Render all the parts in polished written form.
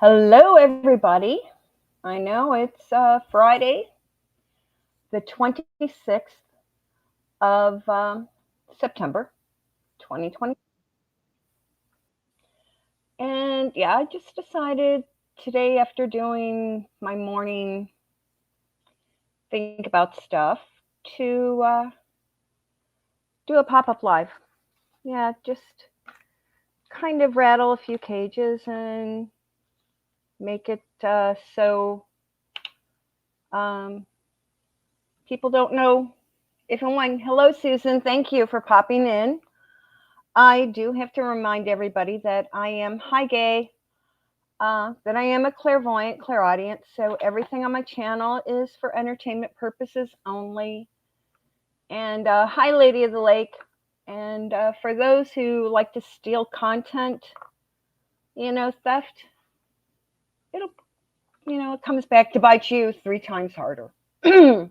Hello, everybody. I know it's Friday, the 26th of September, 2020. And yeah, I just decided today, after doing my morning think about stuff, to do a pop up live. Yeah, just kind of rattle a few cages and make it so um, people don't know if and when. Hello, Susan. Thank you for popping in. I do have to remind everybody that I am hi gay, that I am a clairvoyant, clairaudient. So everything on my channel is for entertainment purposes only. And hi, Lady of the Lake. And for those who like to steal content, theft, it'll, it comes back to bite you 3 times harder. Hi,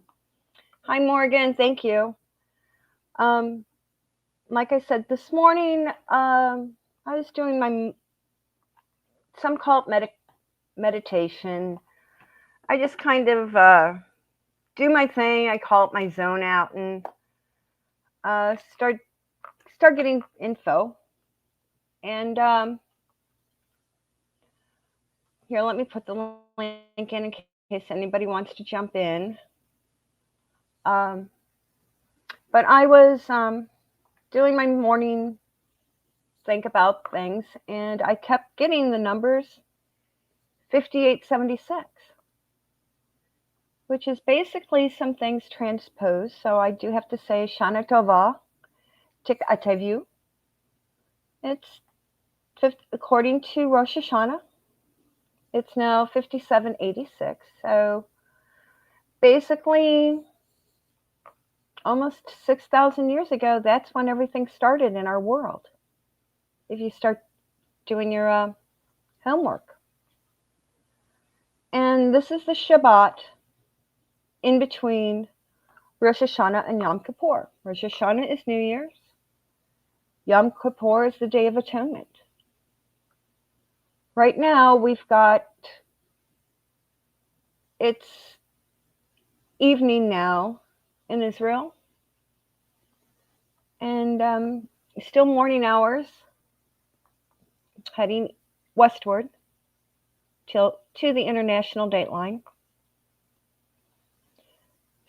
Morgan. Thank you. Um, like I said this morning, I was doing some call it meditation. I just kind of do my thing. I call it my zone out and start getting info. And here, let me put the link in case anybody wants to jump in. Um, but I was doing my morning think about things, and I kept getting the numbers 5876. Which is basically some things transposed. So I do have to say Shana Tova, Tik Atavu. It's according to Rosh Hashanah. It's now 5786. So basically, almost 6,000 years ago, that's when everything started in our world. If you start doing your homework. And this is the Shabbat in between Rosh Hashanah and Yom Kippur. Rosh Hashanah is New Year's. Yom Kippur is the Day of Atonement. Right now, we've got, it's evening now in Israel, and still morning hours, heading westward to the international dateline.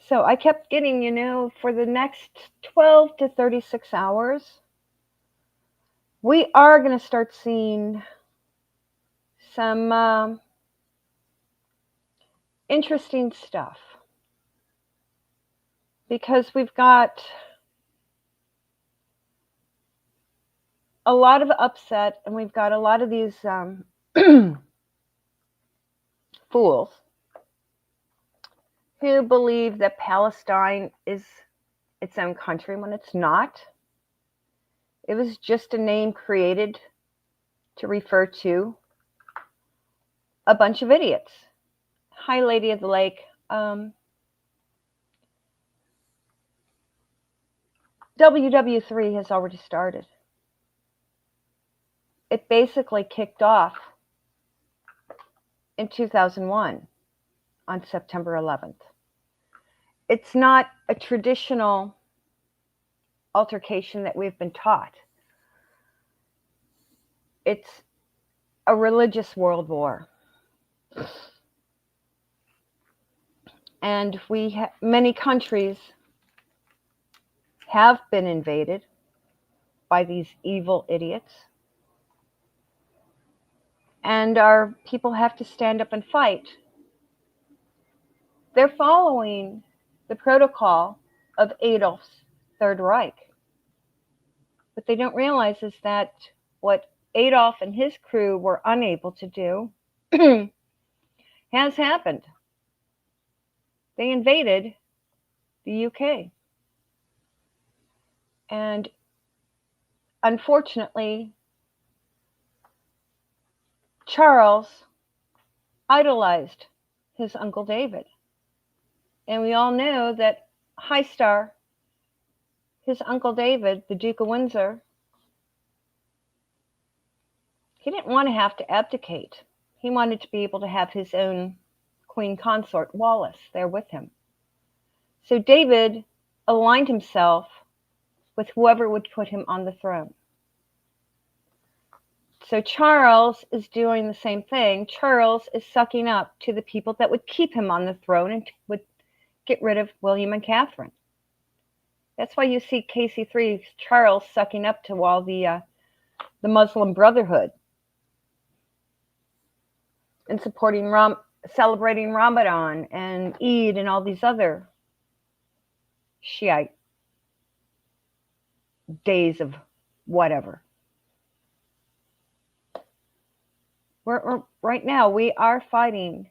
So I kept getting, for the next 12 to 36 hours, we are going to start seeing some interesting stuff. Because we've got a lot of upset, and we've got a lot of these fools who believe that Palestine is its own country when it's not. It was just a name created to refer to a bunch of idiots. Hi, Lady of the Lake. WW3 has already started. It basically kicked off in 2001 on September 11th. It's not a traditional altercation that we've been taught. It's a religious world war. And many countries have been invaded by these evil idiots. And our people have to stand up and fight. They're following the protocol of Adolf's Third Reich. What they don't realize is that what Adolf and his crew were unable to do has happened. They invaded the UK. And unfortunately, Charles idolized his Uncle David. And we all know that High Star, his Uncle David, the Duke of Windsor, he didn't want to have to abdicate. He wanted to be able to have his own queen consort, Wallis, there with him. So David aligned himself with whoever would put him on the throne. So Charles is doing the same thing. Charles is sucking up to the people that would keep him on the throne and would get rid of William and Catherine. That's why you see KC3 Charles sucking up to all the Muslim Brotherhood and celebrating Ramadan and Eid and all these other Shiite days of whatever. Right now, we are fighting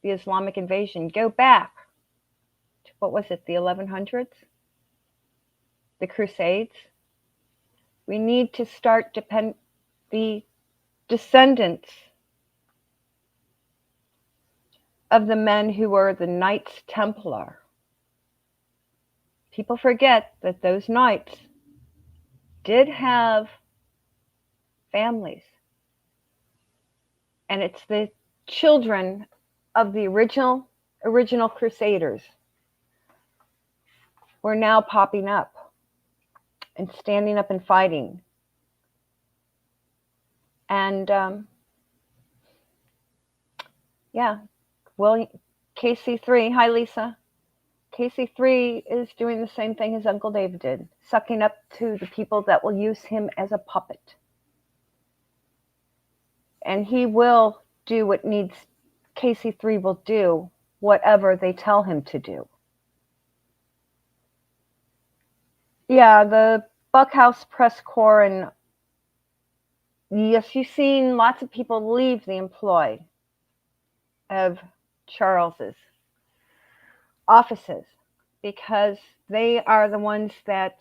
the Islamic invasion. Go back to, what was it, the 1100s? The Crusades? We need to start the descendants of the men who were the Knights Templar. People forget that those knights did have families. And it's the children of the original Crusaders who are now popping up and standing up and fighting. And well, KC3, hi Lisa. KC3 is doing the same thing as Uncle David did, sucking up to the people that will use him as a puppet. And he will do what needs, KC3 will do whatever they tell him to do. Yeah, the Buckhouse Press Corps, and yes, you've seen lots of people leave the employ of Charles's offices because they are the ones that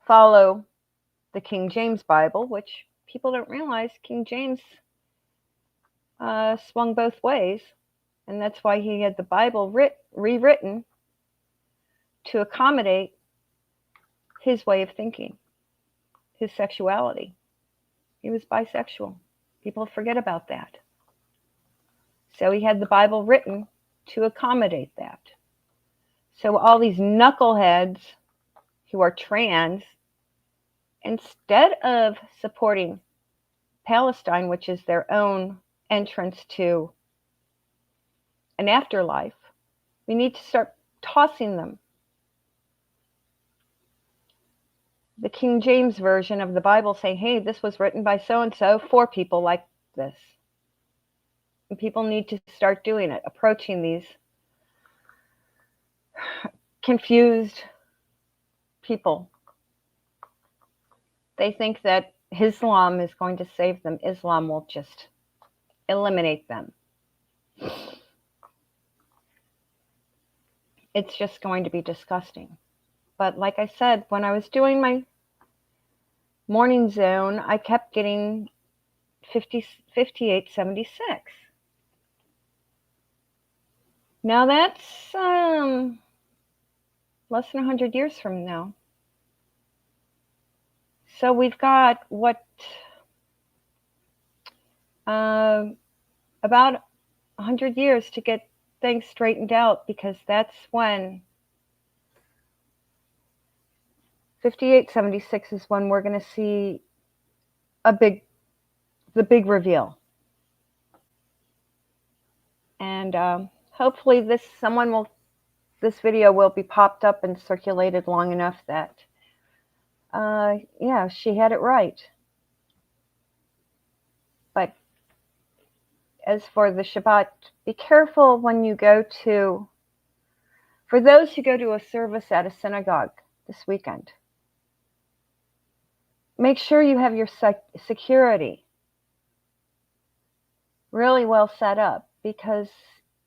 follow the King James Bible, which people don't realize King James swung both ways, and that's why he had the Bible rewritten to accommodate his way of thinking, his sexuality. He was bisexual. People forget about that. So he had the Bible written to accommodate that. So all these knuckleheads who are trans, instead of supporting Palestine, which is their own entrance to an afterlife, we need to start tossing them the King James Version of the Bible, saying, hey, this was written by so-and-so for people like this. And people need to start doing it, approaching these confused people. They think that Islam is going to save them. Islam will just eliminate them. It's just going to be disgusting. But like I said, when I was doing my morning zone, I kept getting 5876. Now that's less than 100 years from now. So we've got about 100 years to get things straightened out, because that's when 5876 is when we're going to see the big reveal. And hopefully this video will be popped up and circulated long enough that she had it right. But as for the Shabbat, be careful when you go to, for those who go to a service at a synagogue this weekend, make sure you have your security really well set up, because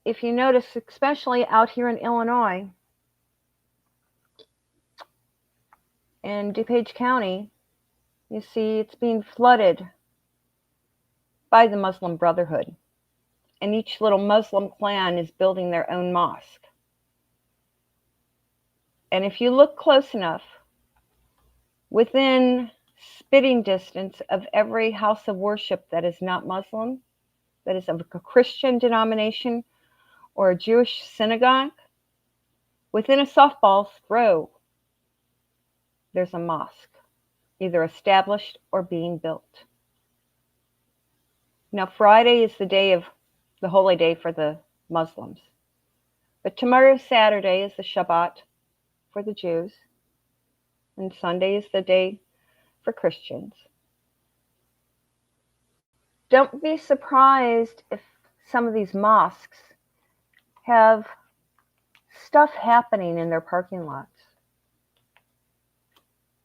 if you notice, especially out here in Illinois, in DuPage County, you see it's being flooded by the Muslim Brotherhood. And each little Muslim clan is building their own mosque. And if you look close enough, within spitting distance of every house of worship that is not Muslim, that is of a Christian denomination or a Jewish synagogue. Within a softball's throw, there's a mosque, either established or being built. Now, Friday is the holy day for the Muslims. But tomorrow, Saturday, is the Shabbat for the Jews. And Sunday is the day for Christians. Don't be surprised if some of these mosques have stuff happening in their parking lots.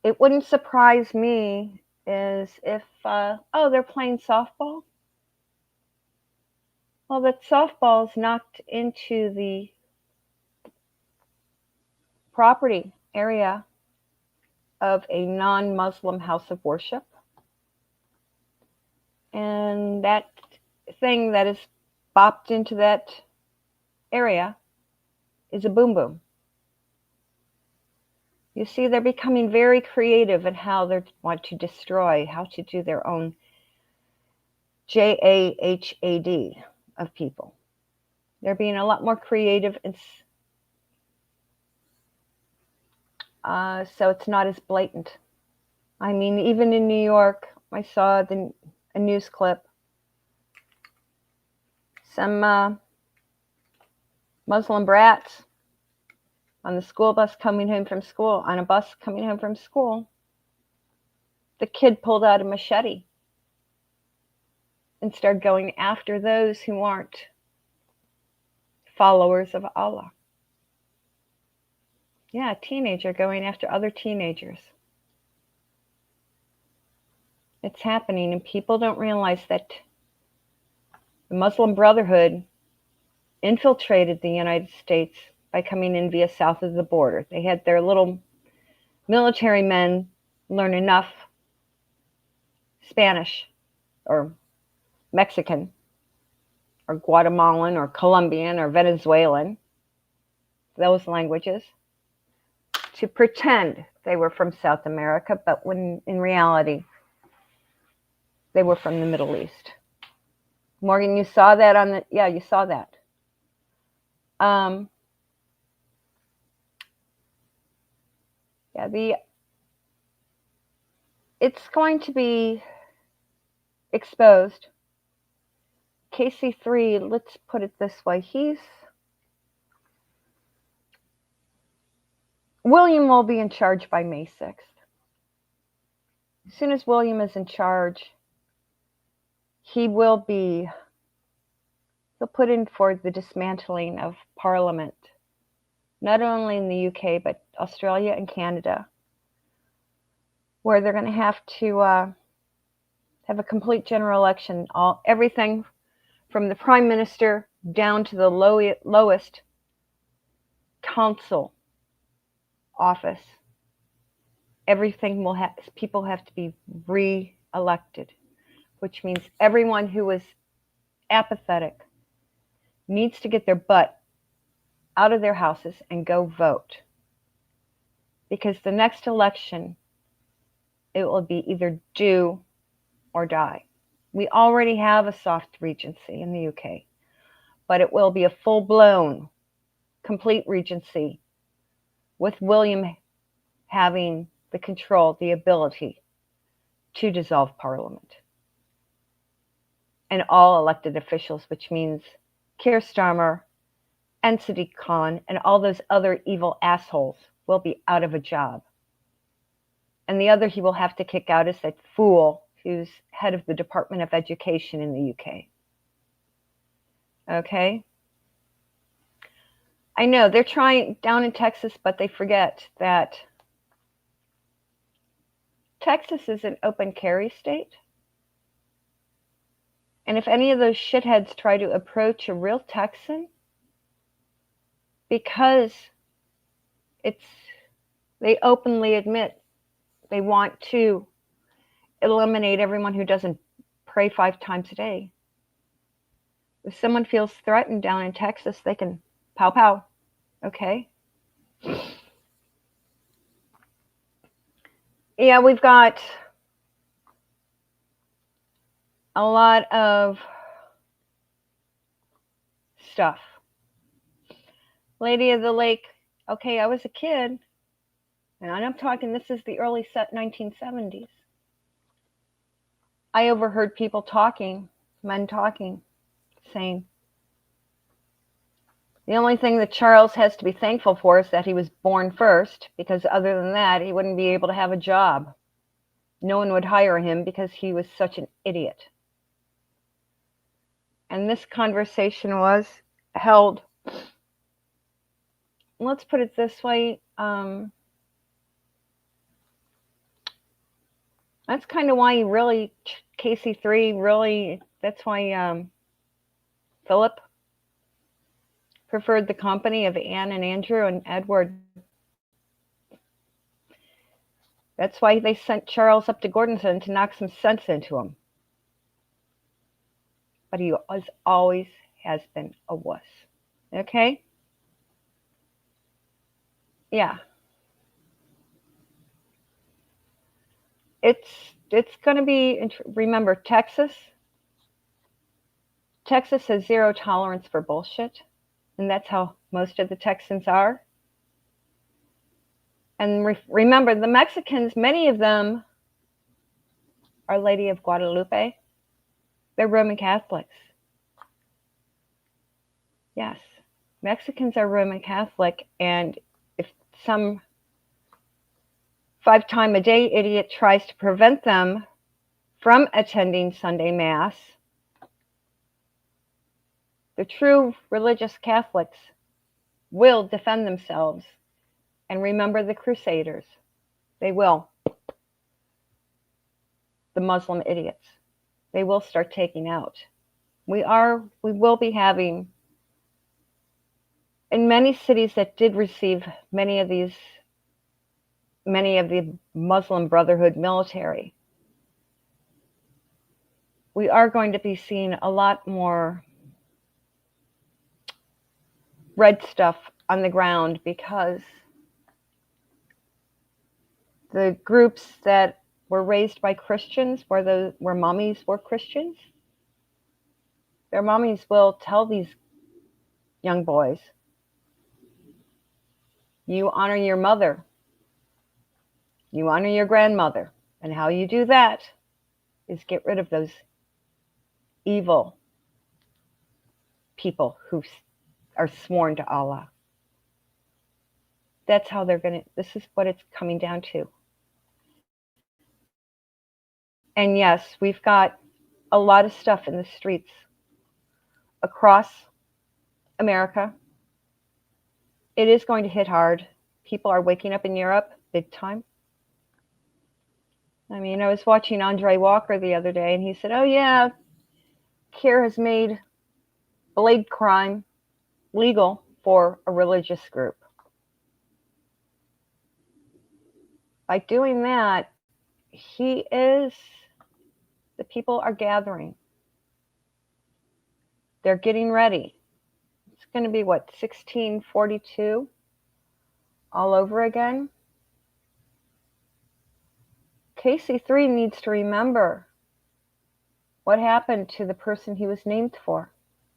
It wouldn't surprise me is if, they're playing softball. Well, that softball's knocked into the property area of a non-Muslim house of worship. And that thing that is bopped into that area is a boom boom. You see, they're becoming very creative in how they want to destroy, how to do their own JAHAD of people. They're being a lot more creative, and so it's not as blatant. I mean, even in New York, I saw a news clip. Some Muslim brats on the school bus coming home from school, on a bus coming home from school. The kid pulled out a machete and started going after those who aren't followers of Allah. Yeah, a teenager going after other teenagers. It's happening, and people don't realize that the Muslim Brotherhood infiltrated the United States by coming in via south of the border. They had their little military men learn enough Spanish or Mexican or Guatemalan or Colombian or Venezuelan, those languages, to pretend they were from South America, but when in reality they were from the Middle East. Morgan, you saw that you saw that. It's going to be exposed. KC3, let's put it this way, William will be in charge by May 6th. As soon as William is in charge, he'll put in for the dismantling of Parliament, not only in the UK, but Australia and Canada, where they're going to have to have a complete general election, everything from the Prime Minister down to the lowest council office. Everything people have to be re-elected, which means everyone who is apathetic needs to get their butt out of their houses and go vote. Because the next election, it will be either do or die. We already have a soft regency in the UK, but it will be a full-blown, complete regency with William having the control, the ability to dissolve Parliament. And all elected officials, which means Keir Starmer and Sadiq Khan and all those other evil assholes will be out of a job. And the other he will have to kick out is that fool who's head of the Department of Education in the UK. Okay? I know they're trying down in Texas, but they forget that Texas is an open carry state. And if any of those shitheads try to approach a real Texan, because they openly admit they want to eliminate everyone who doesn't pray 5 times a day. If someone feels threatened down in Texas, they can pow pow. Okay? Yeah, we've got a lot of stuff. Lady of the Lake, okay, I was a kid, and I'm talking, this is the early 1970s. I overheard people talking, men talking, saying, the only thing that Charles has to be thankful for is that he was born first, because other than that, he wouldn't be able to have a job. No one would hire him because he was such an idiot. And this conversation was held, let's put it this way, that's kind of why he really, KC3 really, that's why Philip preferred the company of Anne and Andrew and Edward. That's why they sent Charles up to Gordonstoun to knock some sense into him. But he always has been a wuss. Okay? Yeah. It's going to be, remember, Texas has zero tolerance for bullshit. And that's how most of the Texans are. And remember, the Mexicans, many of them are Lady of Guadalupe. They're Roman Catholics. Yes, Mexicans are Roman Catholic. And if some 5-time-a-day idiot tries to prevent them from attending Sunday Mass, the true religious Catholics will defend themselves. And remember the Crusaders. They will. The Muslim idiots. They will start taking out. We will be having, in many cities that did receive many of the Muslim Brotherhood military, we are going to be seeing a lot more red stuff on the ground, because the groups that were raised by Christians, where mummies were Christians, their mummies will tell these young boys, you honor your mother, you honor your grandmother, and how you do that is get rid of those evil people who are sworn to Allah. That's how this is what it's coming down to. And yes, we've got a lot of stuff in the streets across America. It is going to hit hard. People are waking up in Europe big time. I mean, I was watching Andre Walker the other day, and he said, oh yeah, CARE has made blade crime legal for a religious group. By doing that, the people are gathering. They're getting ready. It's going to be, 1642 all over again? KC3 needs to remember what happened to the person he was named for,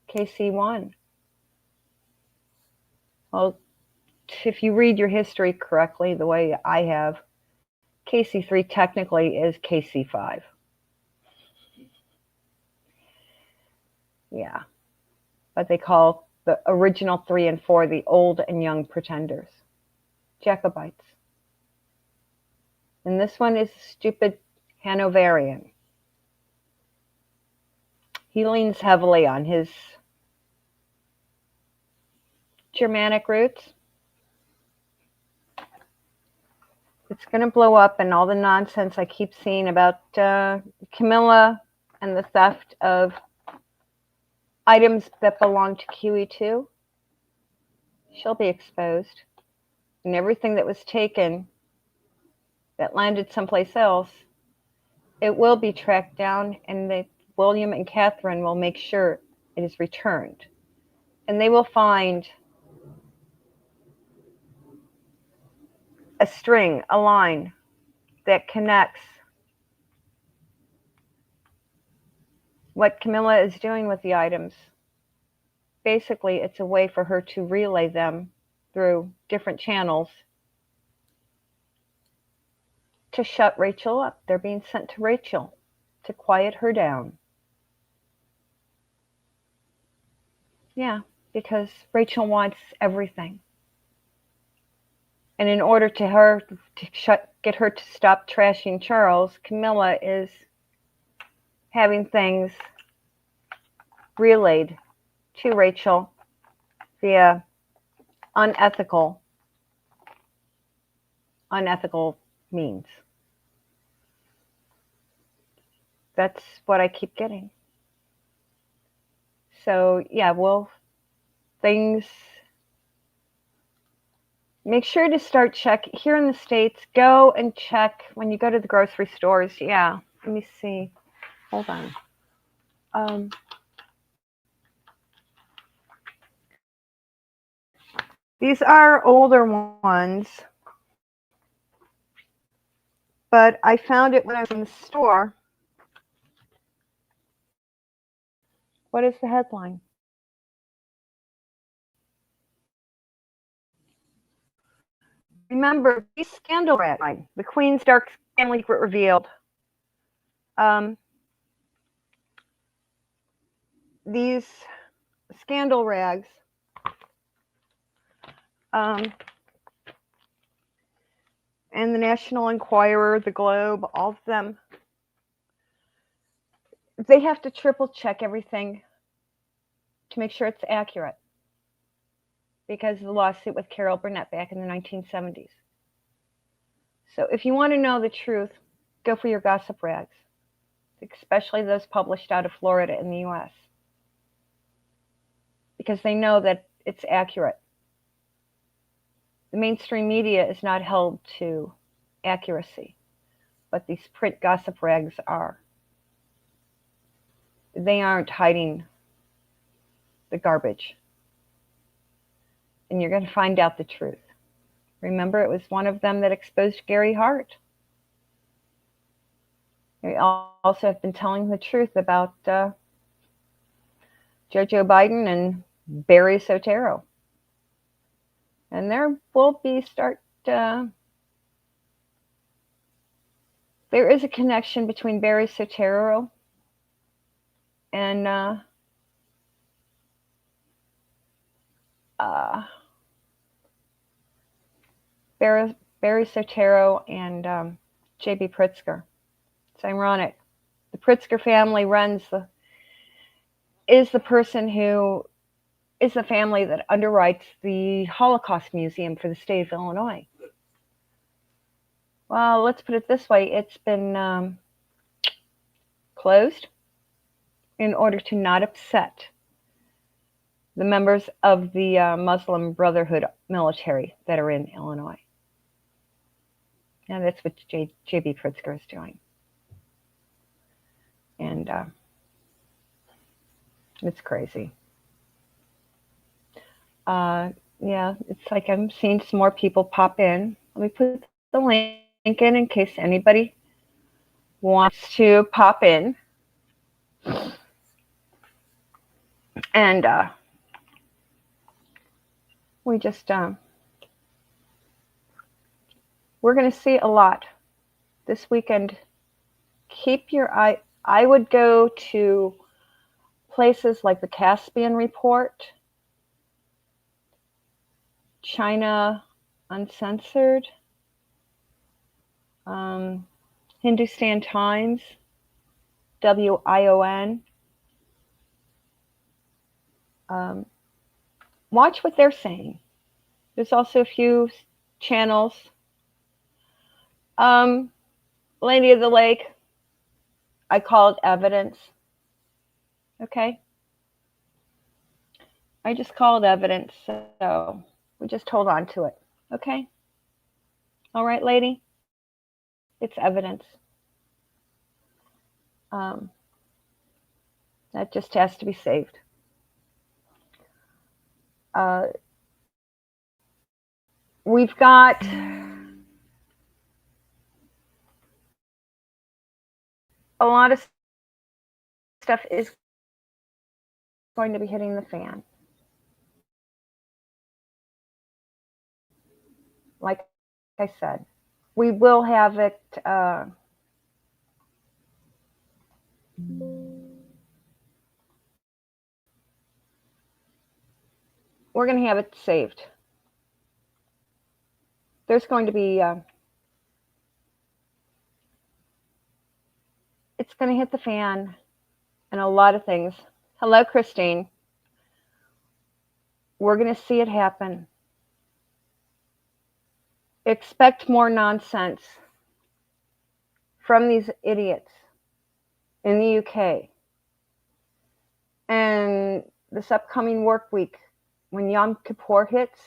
KC1. Well, if you read your history correctly, the way I have, KC3 technically is KC5. Yeah. But they call the original 3 and 4 the old and young pretenders, Jacobites. And this one is a stupid Hanoverian. He leans heavily on his Germanic roots. It's going to blow up, and all the nonsense I keep seeing about Camilla and the theft of items that belong to QE2, she'll be exposed. And everything that was taken that landed someplace else, it will be tracked down, and William and Catherine will make sure it is returned. And they will find a string, a line that connects what Camilla is doing with the items, basically it's a way for her to relay them through different channels to shut Rachel up. They're being sent to Rachel to quiet her down. Yeah, because Rachel wants everything. And in order get her to stop trashing Charles, Camilla is having things relayed to Rachel via unethical means. That's what I keep getting. So yeah, well, things. Make sure to start check here in the States. Go and check when you go to the grocery stores. Yeah, let me see. Hold on. These are older ones, but I found it when I was in the store. What is the headline? Remember, these scandal rags, the Queen's dark family secret revealed. These scandal rags and the National Enquirer, the Globe, all of them, they have to triple check everything to make sure it's accurate because of the lawsuit with Carol Burnett back in the 1970s. So if you want to know the truth, go for your gossip rags, especially those published out of Florida in the US, because they know that it's accurate. The mainstream media is not held to accuracy, but these print gossip rags are. They aren't hiding the garbage. And you're going to find out the truth. Remember, it was one of them that exposed Gary Hart. They also have been telling the truth about Joe Biden and Barry Soetoro. And there will be there is a connection between Barry Soetoro and Barry Soetoro and J.B. Pritzker. It's ironic. The Pritzker family is the person who is the family that underwrites the Holocaust Museum for the state of Illinois. Well, let's put it this way. It's been closed in order to not upset the members of the Muslim Brotherhood military that are in Illinois. And that's what J.B. Pritzker is doing. And it's crazy. Yeah, it's like I'm seeing some more people pop in. Let me put the link in case anybody wants to pop in. And we just, we're going to see a lot this weekend. Keep your eye. I would go to places like the Caspian Report, China Uncensored, Hindustan Times, WION. Watch what they're saying. There's also a few channels. Lady of the Lake, I call it evidence. Okay? I just call it evidence, so we just hold on to it. Okay? All right, lady? It's evidence. That just has to be saved. We've got a lot of stuff is going to be hitting the fan. Like I said, we will have it. We're going to have it saved. There's going to be. It's going to hit the fan, and a lot of things. Hello, Christine. We're going to see it happen. Expect more nonsense from these idiots in the UK. And this upcoming work week, when Yom Kippur hits,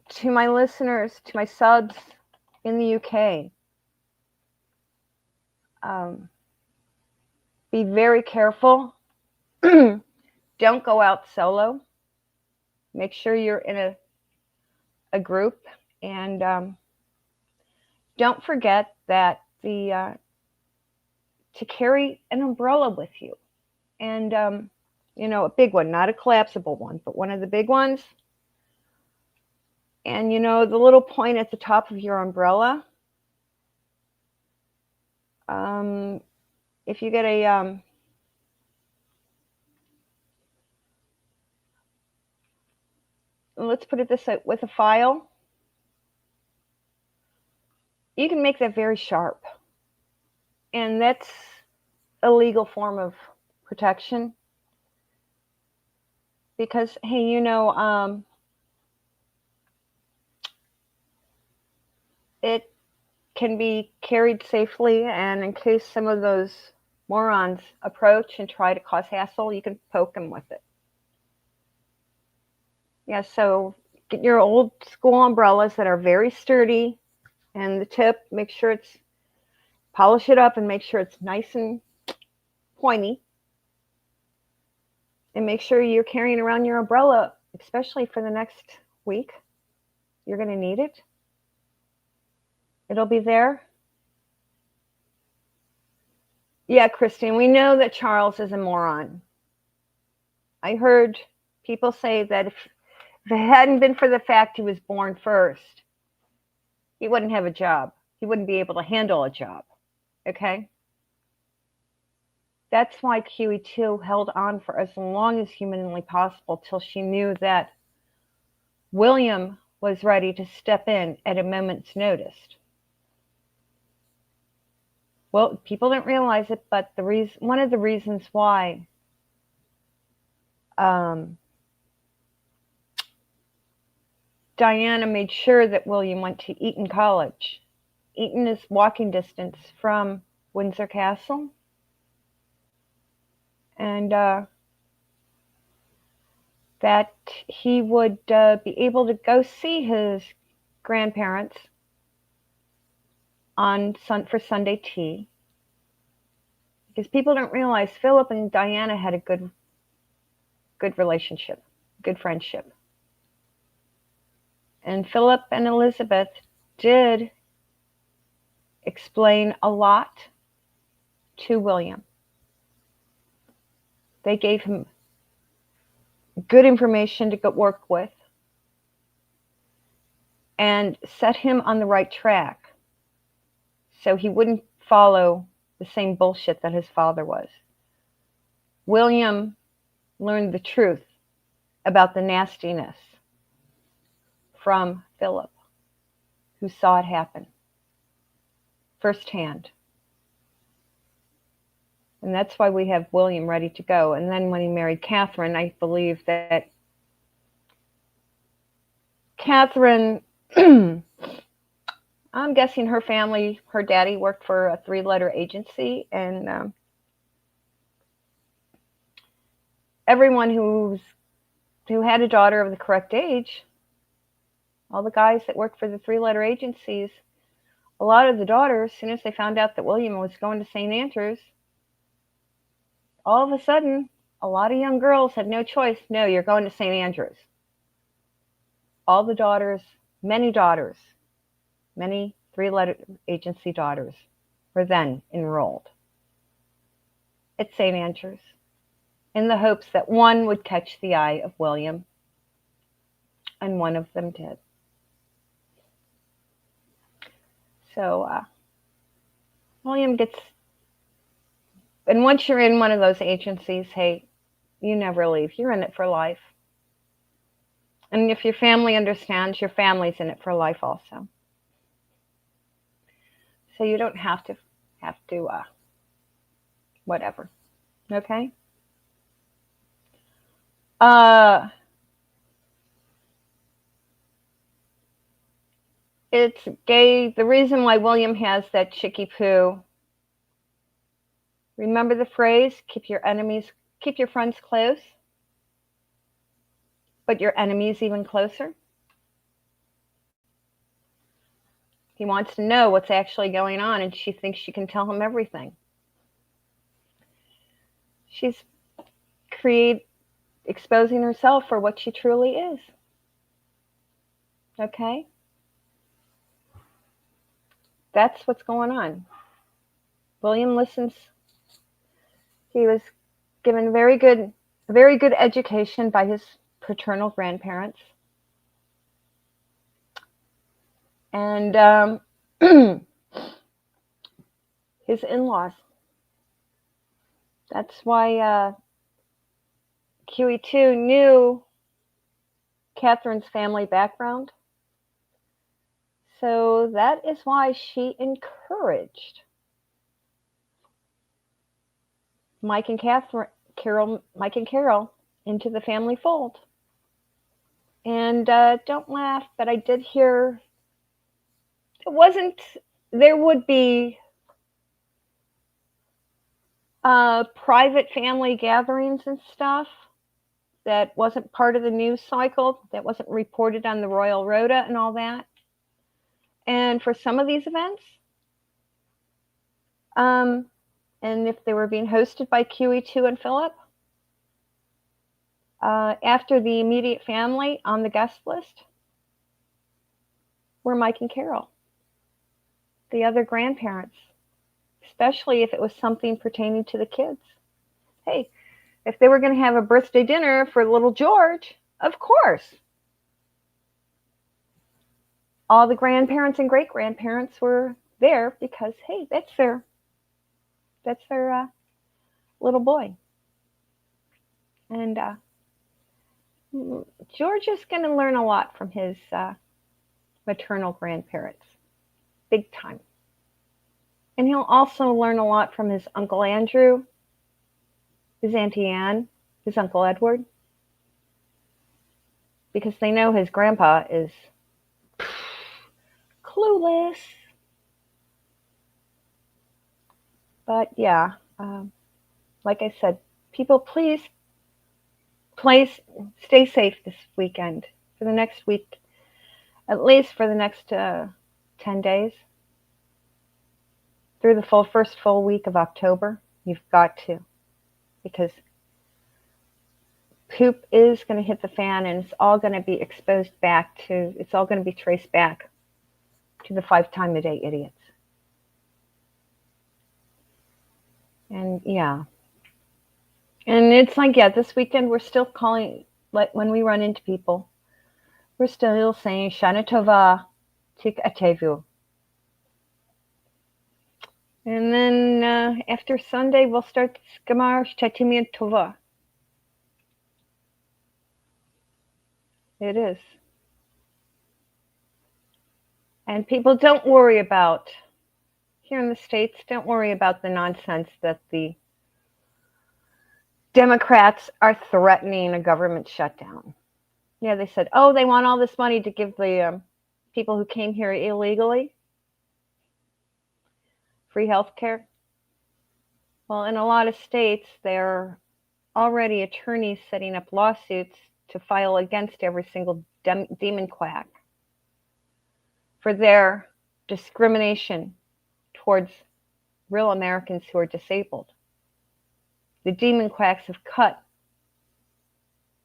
to my listeners, to my subs in the UK, be very careful. Don't go out solo. Make sure you're in a group, and don't forget that to carry an umbrella with you, and a big one, not a collapsible one, but one of the big ones. And the little point at the top of your umbrella. If you get a let's put it this way, with a file, you can make that very sharp, and that's a legal form of protection, because hey, it can be carried safely, and in case some of those morons approach and try to cause hassle, you can poke them with it. Yeah, so get your old school umbrellas that are very sturdy, and the tip, make sure it's, polish it up and make sure it's nice and pointy. And make sure you're carrying around your umbrella, especially for the next week. You're going to need it. It'll be there. Yeah, Christine, we know that Charles is a moron. I heard people say that if it hadn't been for the fact he was born first, he wouldn't have a job. He wouldn't be able to handle a job. Okay? That's why QE2 held on for as long as humanly possible till she knew that William was ready to step in at a moment's notice. Well, people didn't realize it, but one of the reasons why Diana made sure that William went to Eton College. Eton is walking distance from Windsor Castle. And that he would be able to go see his grandparents for Sunday tea. Because people don't realize Philip and Diana had a good relationship, good friendship. And Philip and Elizabeth did explain a lot to William. They gave him good information to go work with and set him on the right track so he wouldn't follow the same bullshit that his father was. William learned the truth about the nastiness from Philip, who saw it happen firsthand. And that's why we have William ready to go. And then when he married Catherine, I believe that Catherine, I'm guessing her family, her daddy worked for a 3-letter agency, and everyone who had a daughter of the correct age, all the guys that worked for the 3-letter agencies, a lot of the daughters, as soon as they found out that William was going to St. Andrews, all of a sudden, a lot of young girls had no choice. No, you're going to St. Andrews. All the daughters, many 3-letter agency daughters were then enrolled at St. Andrews in the hopes that one would catch the eye of William, and one of them did. So William gets, and once you're in one of those agencies, hey, you never leave. You're in it for life. And if your family understands, your family's in it for life also. So you don't have to whatever. Okay? It's gay. The reason why William has that chicky poo. Remember the phrase, keep your friends close, but your enemies even closer? He wants to know what's actually going on, and she thinks she can tell him everything. She's exposing herself for what she truly is. Okay? That's what's going on. William listens. He was given a very good education by his paternal grandparents. And his in-laws. That's why QE2 knew Catherine's family background. So that is why she encouraged Mike and Carol into the family fold. And don't laugh, but I did hear there would be private family gatherings and stuff that wasn't part of the news cycle, that wasn't reported on the Royal Rota and all that. And for some of these events, and if they were being hosted by QE2 and Philip, after the immediate family on the guest list were Mike and Carol, the other grandparents, especially if it was something pertaining to the kids. Hey, if they were going to have a birthday dinner for little George, of course. All the grandparents and great-grandparents were there because, hey, that's their little boy. And George is going to learn a lot from his maternal grandparents, big time. And he'll also learn a lot from his Uncle Andrew, his Auntie Anne, his Uncle Edward, because they know his grandpa is clueless. But yeah, like I said, people, please stay safe this weekend, for the next week, at least for the next 10 days. Through the first full week of October, you've got to, because poop is going to hit the fan, and it's all going to be it's all going to be traced back to the 5-time-a-day idiots. And yeah. And it's like, yeah, this weekend we're still calling, like when we run into people, we're still saying Shana Tova, Tik Atevu. And then after Sunday, we'll start Skamar Shtatimi Tova. It is. And people, don't worry about, here in the States, don't worry about the nonsense that the Democrats are threatening a government shutdown. Yeah, they said, oh, they want all this money to give the people who came here illegally free health care. Well, in a lot of states, there are already attorneys setting up lawsuits to file against every single demon quack for their discrimination towards real Americans who are disabled. The demon quacks have cut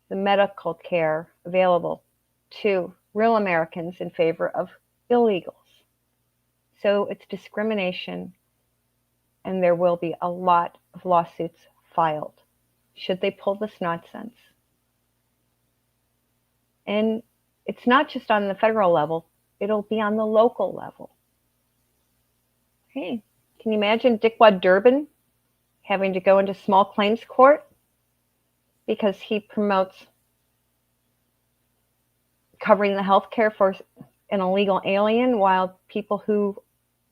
the medical care available to real Americans in favor of illegals. So it's discrimination and there will be a lot of lawsuits filed should they pull this nonsense. And it's not just on the federal level, it'll be on the local level. Hey, can you imagine Dickwad Durbin having to go into small claims court because he promotes covering the health care for an illegal alien while people who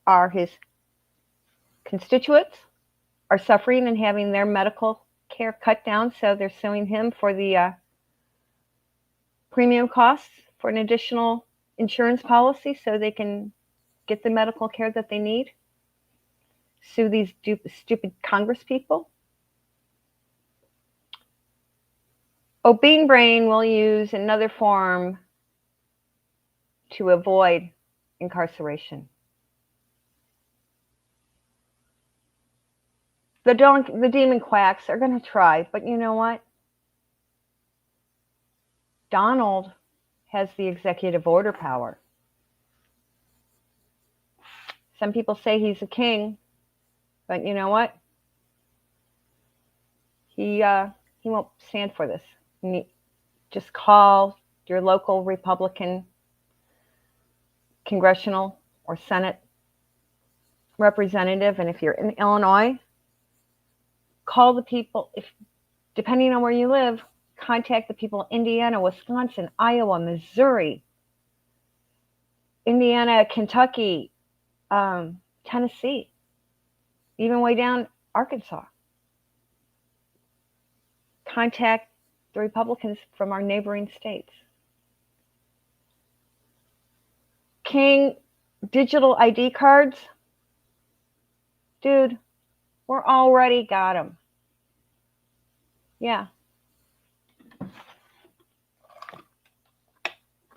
are his constituents are suffering and having their medical care cut down, so they're suing him for the premium costs for an additional insurance policy so they can get the medical care that they need. Sue these stupid Congress people. Bean Brain will use another form to avoid incarceration. The demon quacks are going to try, but you know what? Donald has the executive order power. Some people say he's a king, but you know what? He won't stand for this. Just call your local Republican congressional or Senate representative, and if you're in Illinois, call the people. If depending on where you live, contact the people in Indiana, Wisconsin, Iowa, Missouri, Indiana, Kentucky, Tennessee, even way down Arkansas. Contact the Republicans from our neighboring states. King, digital ID cards. Dude, we're already got them. Yeah.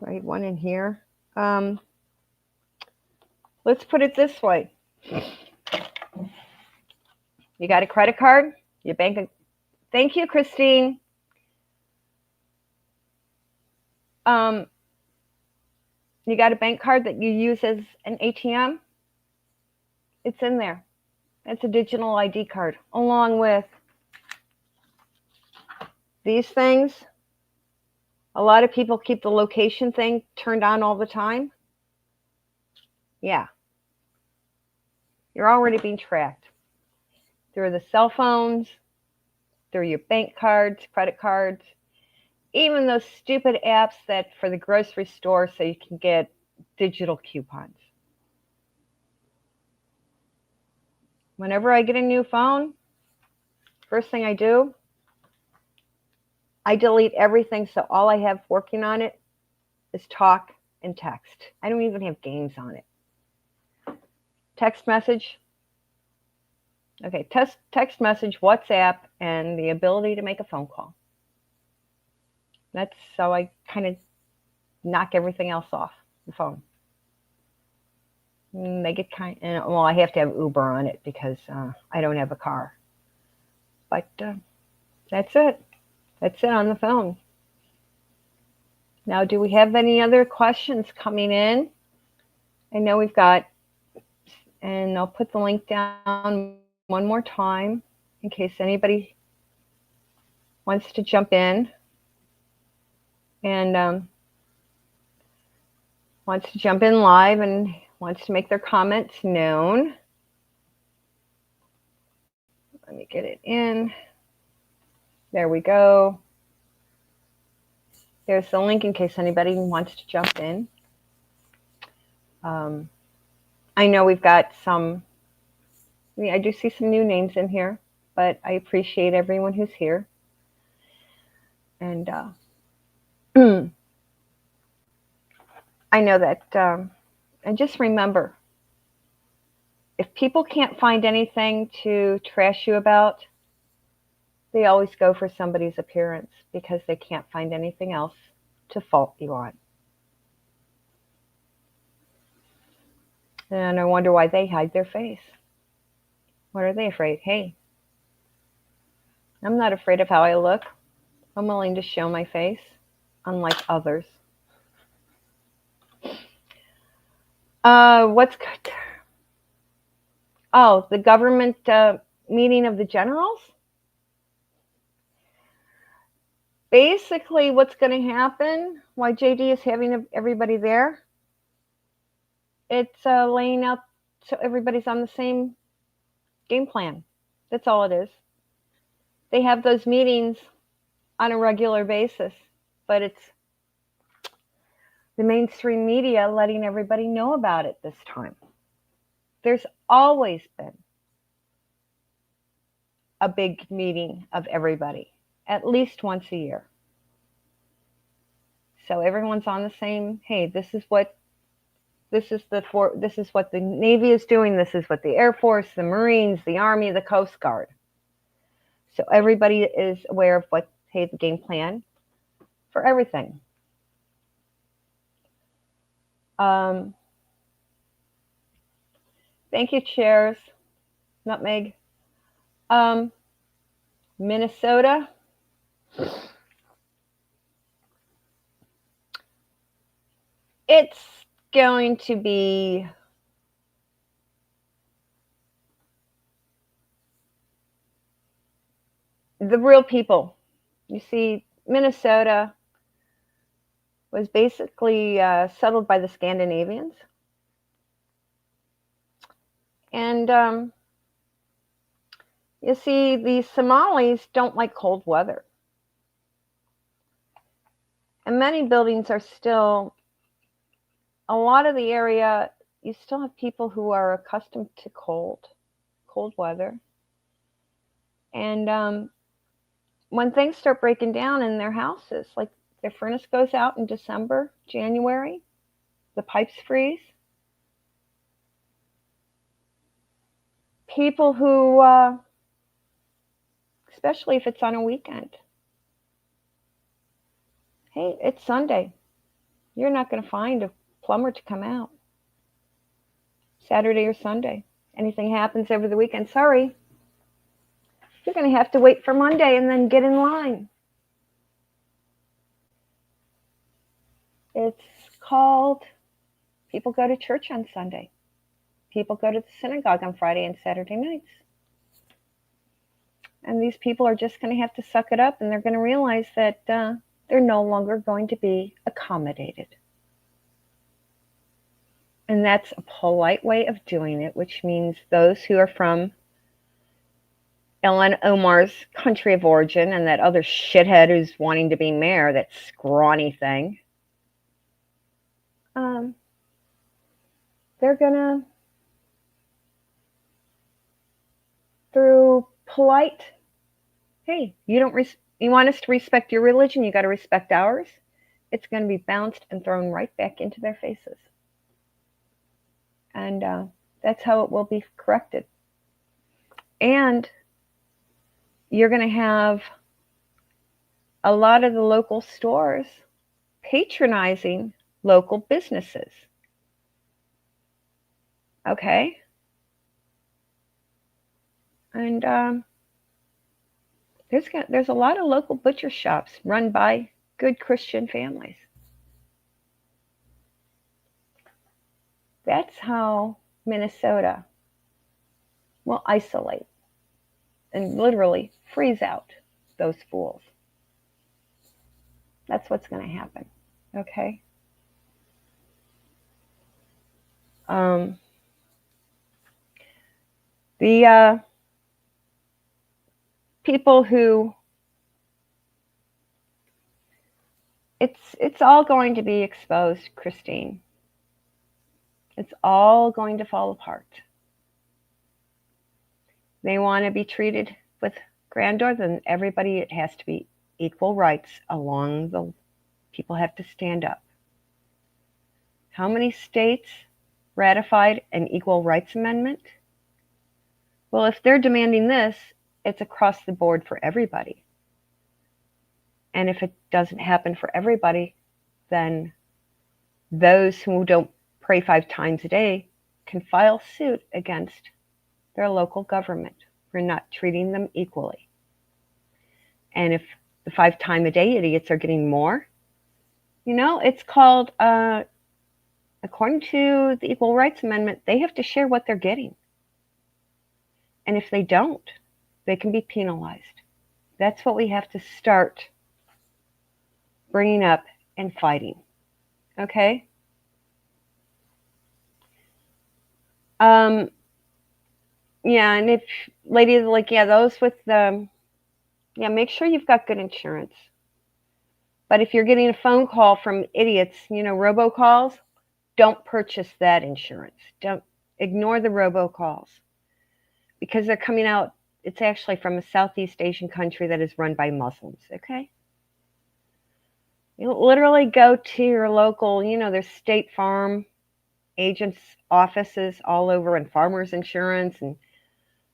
Right, one in here. Let's put it this way. You got a credit card? Your bank. Thank you, Christine. You got a bank card that you use as an ATM? It's in there. It's a digital ID card, along with these things. A lot of people keep the location thing turned on all the time. Yeah. You're already being tracked through the cell phones, through your bank cards, credit cards, even those stupid apps that for the grocery store so you can get digital coupons. Whenever I get a new phone, first thing I do, I delete everything, so all I have working on it is talk and text. I don't even have games on it. Text message. Okay, text message, WhatsApp, and the ability to make a phone call. That's how I kind of knock everything else off the phone. Make it well, I have to have Uber on it because I don't have a car. But that's it. That's it on the phone. Now, do we have any other questions coming in? I know we've got, and I'll put the link down one more time in case anybody wants to jump in and wants to jump in live and wants to make their comments known. Let me get it in. There we go. There's the link in case anybody wants to jump in. I know we've got some, I do see some new names in here, but I appreciate everyone who's here. And I know that, and just remember, if people can't find anything to trash you about, they always go for somebody's appearance because they can't find anything else to fault you on. And I wonder why they hide their face. What are they afraid? Hey, I'm not afraid of how I look. I'm willing to show my face, unlike others. What's good? Oh, the government meeting of the generals? Basically, what's going to happen, why JD is having everybody there, it's laying out so everybody's on the same game plan. That's all it is. They have those meetings on a regular basis, but it's the mainstream media letting everybody know about it this time. There's always been a big meeting of everybody, at least once a year. So everyone's on the same, hey, this is what the Navy is doing, this is what the Air Force, the Marines, the Army, the Coast Guard. So everybody is aware of what, hey, the game plan for everything. Thank you, Chairs. Nutmeg. Minnesota. It's going to be the real people. You see, Minnesota was basically settled by the Scandinavians. And you see, the Somalis don't like cold weather. And many buildings are still, a lot of the area, you still have people who are accustomed to cold weather. And when things start breaking down in their houses, like their furnace goes out in December, January, the pipes freeze. People who, especially if it's on a weekend, hey, it's Sunday. You're not going to find a plumber to come out Saturday or Sunday. Anything happens over the weekend, sorry. You're going to have to wait for Monday and then get in line. It's called, people go to church on Sunday. People go to the synagogue on Friday and Saturday nights. And these people are just going to have to suck it up, and they're going to realize that they're no longer going to be accommodated. And that's a polite way of doing it, which means those who are from Ilhan Omar's country of origin and that other shithead who's wanting to be mayor, that scrawny thing, they're going to, through polite, hey, you want us to respect your religion, you got to respect ours, it's going to be bounced and thrown right back into their faces. And that's how it will be corrected. And you're going to have a lot of the local stores patronizing local businesses. Okay? And there's a lot of local butcher shops run by good Christian families. That's how Minnesota will isolate and literally freeze out those fools. That's what's going to happen. Okay? The people who, it's all going to be exposed, Christine. It's all going to fall apart. They want to be treated with grandeur, then everybody, it has to be equal rights along the, people have to stand up. How many states ratified an equal rights amendment? Well, if they're demanding this, it's across the board for everybody. And if it doesn't happen for everybody, then those who don't pray 5 times a day can file suit against their local government for not treating them equally. And if the 5 time a day idiots are getting more, it's called, according to the Equal Rights Amendment, they have to share what they're getting. And if they don't, they can be penalized. That's what we have to start bringing up and fighting. Okay? Yeah, and if ladies like, yeah, those with the, yeah, make sure you've got good insurance. But if you're getting a phone call from idiots, robocalls, don't purchase that insurance. Don't ignore the robocalls because they're coming out. It's actually from a Southeast Asian country that is run by Muslims. Okay? You literally go to your local, there's State Farm agents' offices all over and Farmers Insurance and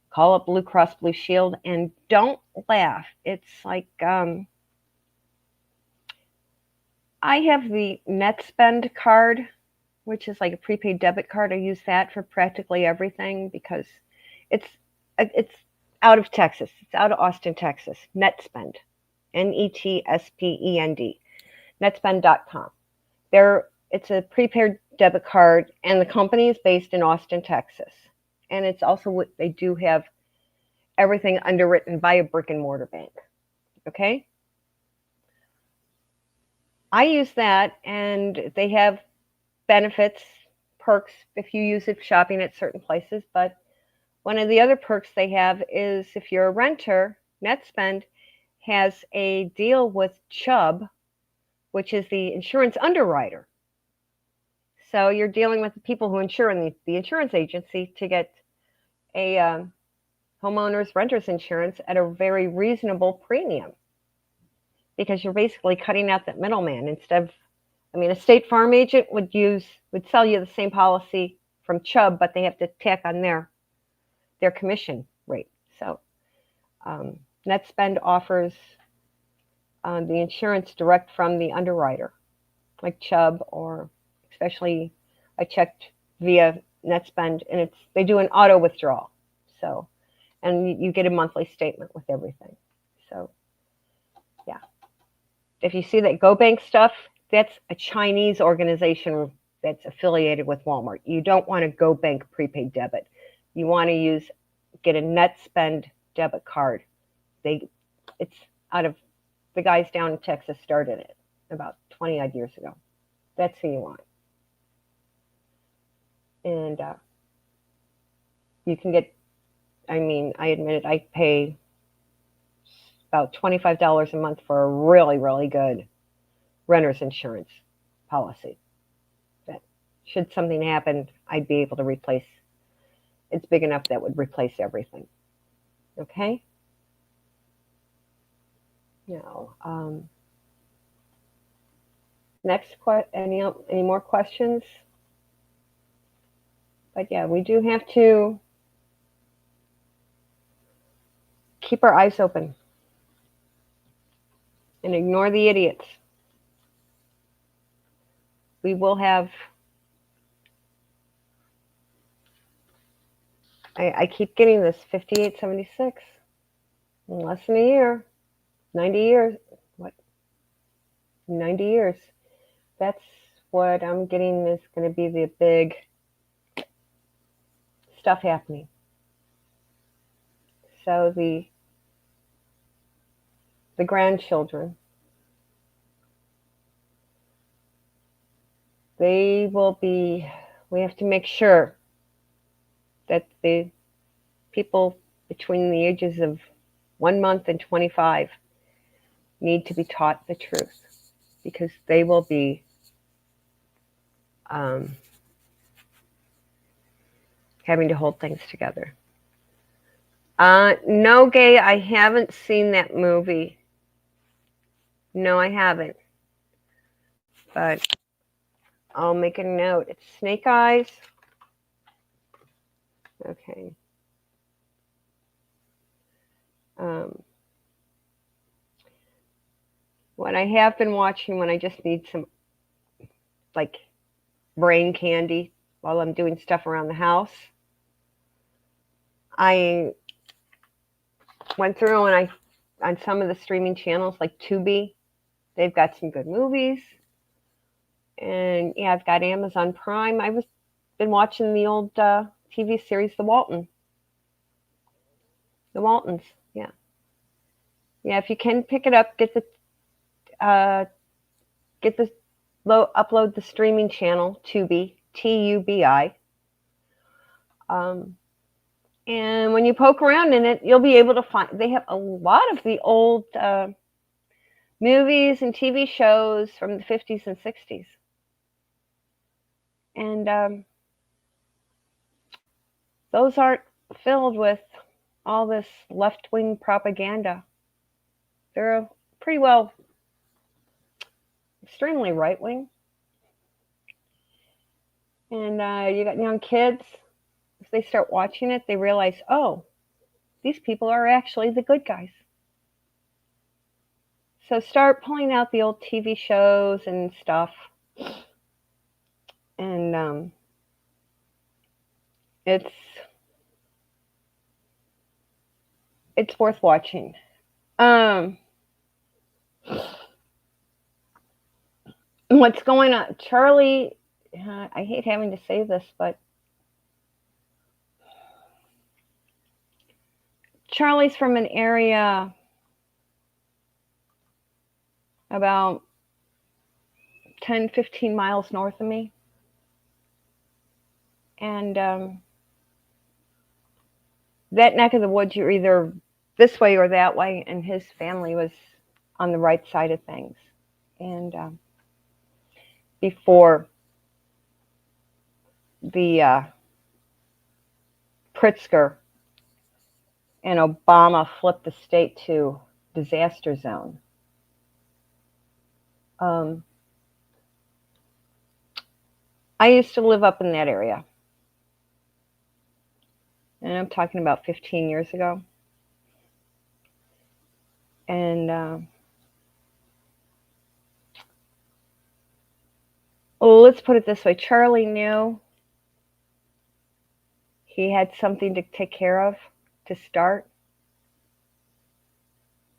call up Blue Cross Blue Shield and don't laugh. It's like I have the NetSpend card, which is like a prepaid debit card. I use that for practically everything because it's it's out of Texas. It's out of Austin, Texas. NetSpend, NETSPEND, netspend.com. It's a prepaid debit card, and the company is based in Austin, Texas. And it's also what they do have everything underwritten by a brick and mortar bank. Okay? I use that, and they have benefits, perks if you use it shopping at certain places. But one of the other perks they have is if you're a renter, NetSpend has a deal with Chubb, which is the insurance underwriter. So you're dealing with the people who insure in the insurance agency to get a homeowner's renter's insurance at a very reasonable premium because you're basically cutting out that middleman instead of, a State Farm agent would sell you the same policy from Chubb, but they have to tack on their commission rate. So NetSpend offers the insurance direct from the underwriter, like Chubb, or especially I checked via NetSpend, and they do an auto withdrawal. So, and you get a monthly statement with everything. So, yeah. If you see that GoBank stuff, that's a Chinese organization that's affiliated with Walmart. You don't want a GoBank prepaid debit. You want to get a NetSpend debit card. It's out of the guys down in Texas started it about 20 odd years ago. That's who you want. And you can get, I admit it, I pay about $25 a month for a really, really good renter's insurance policy. That should something happen, I'd be able to replace. It's big enough that would replace everything. Okay? Now, next, any more questions? But yeah, we do have to keep our eyes open and ignore the idiots. We will have, I keep getting this 5876 in less than a year, 90 years. What? 90 years. That's what I'm getting is going to be the big stuff happening. So the grandchildren, we have to make sure that the people between the ages of 1 month and 25 need to be taught the truth because they will be having to hold things together. No, Gay, I haven't seen that movie. No, I haven't. But I'll make a note. It's Snake Eyes. Okay. What I have been watching when I just need some, like, brain candy while I'm doing stuff around the house, I went through and on some of the streaming channels like Tubi, they've got some good movies. And yeah, I've got Amazon Prime. Been watching the old TV series, The Walton. The Waltons. Yeah. Yeah. If you can pick it up, uh, get the upload the streaming channel Tubi, Tubi. And when you poke around in it, you'll be able to find. They have a lot of the old movies and TV shows from the 50s and 60s, and those aren't filled with all this left-wing propaganda. They're pretty well extremely right-wing. And you got young kids, if they start watching it, they realize, oh, these people are actually the good guys. So start pulling out the old TV shows and stuff, and it's worth watching. What's going on, Charlie? I hate having to say this, but Charlie's from an area about 10, 15 miles north of me. And that neck of the woods, you're either this way or that way, and his family was on the right side of things. And before the Pritzker and Obama flipped the state to disaster zone, I used to live up in that area. And I'm talking about 15 years ago. And let's put it this way. Charlie knew he had something to take care of to start.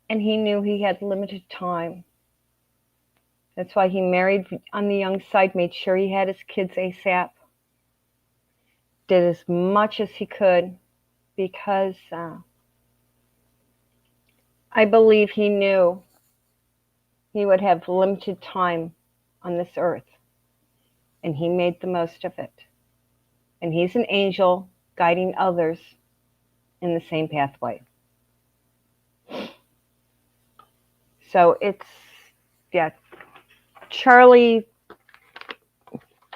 And he knew he had limited time. That's why he married on the young side, made sure he had his kids ASAP, did as much as he could, because I believe he knew he would have limited time on this earth. And he made the most of it. And he's an angel guiding others in the same pathway. So it's, yeah, Charlie,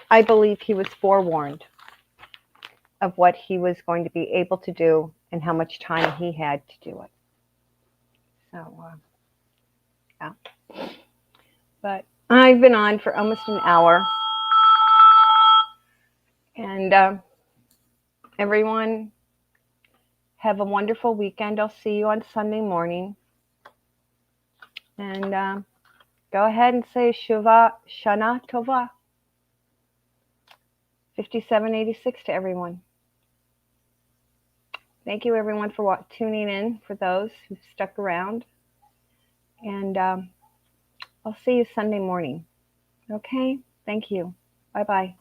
I believe he was forewarned of what he was going to be able to do and how much time he had to do it. So, yeah. But I've been on for almost an hour. And everyone, have a wonderful weekend. I'll see you on Sunday morning. And go ahead and say Shana Tova. 5786 to everyone. Thank you, everyone, for tuning in, for those who stuck around. And I'll see you Sunday morning. Okay? Thank you. Bye-bye.